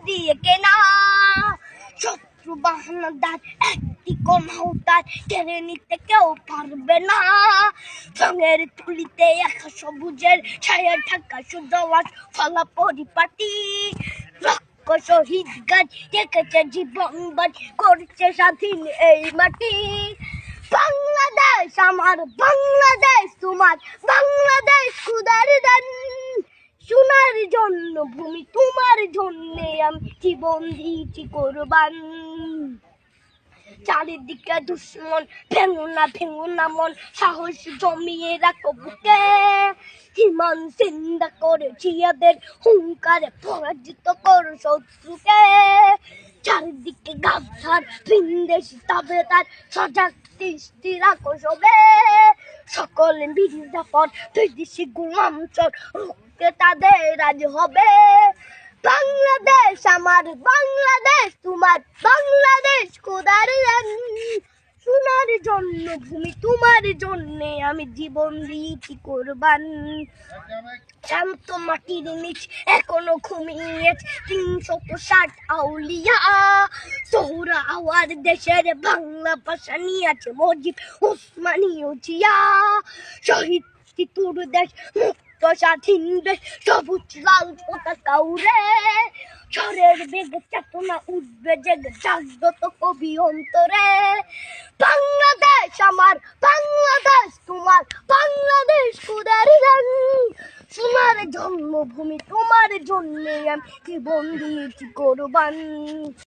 দিয়ে কেনা। শত্রু বাহানাদার একটি কমাউতার কেড়ে নিতে কেউ পারবে না। রঙের তুলিতে একা সবুজের ছায়া ঢাকা সুজলাস ফলা পরিপাটি। শহীদ গাছ রেখেছে জীবন বাজ করছে স্বাধীন এই মাটি। বাংলাদেশ আমার, বাংলাদেশ তোমার, বাংলাদেশ খুদার দান। সোনার জন্য ভূমি তোমার জন্যে আমি জীবন দিয়েছি কোরবান। চারিদিকে দুশ্মন, ভেঙো না মন, সাহস জমিয়ে রাখো বুকে। হিমান চিন্তা করেছি এদের হুঙ্কারে পরাজিত করো শত্রুকে। চারিদিকে গাদ্দার ভিনদেশি তাবেদার সজাগ দৃষ্টি রাখো সবে। সকলে মির্জাফর বিদেশি গোলাম চোর রুখতে তাদের আজ হবে। বাংলাদেশ আমার, বাংলাদেশ তোমার, বাংলাদেশ খোদার দান। সোনার জন্য ভূমি তোমার জন্যে আমি জীবন দিয়েছি কোরবান। শান্ত মাটির নিচ এখনো ঘুমিয়ে ৩৬০ আউলিয়া। সোহরা আওয়ার দেশের বাংলা ভাষা নিয়েছে মজিদ ওসমানীয় জিয়া। শহীদ তিতুর দেশ মুক্ত স্বাধীন দেশ, সবুজ লাল পতাকা উড়ে। ঝড়ের বেগে চেতনা উঠবে জেগে জাগ্রত কবি অন্তরে। বাংলাদেশ আমার, বাংলাদেশ তোমার, বাংলাদেশ খোদার দান। সোনার জন্মভূমি তোমার জন্যে আমি জীবন দিয়েছি কোরবান।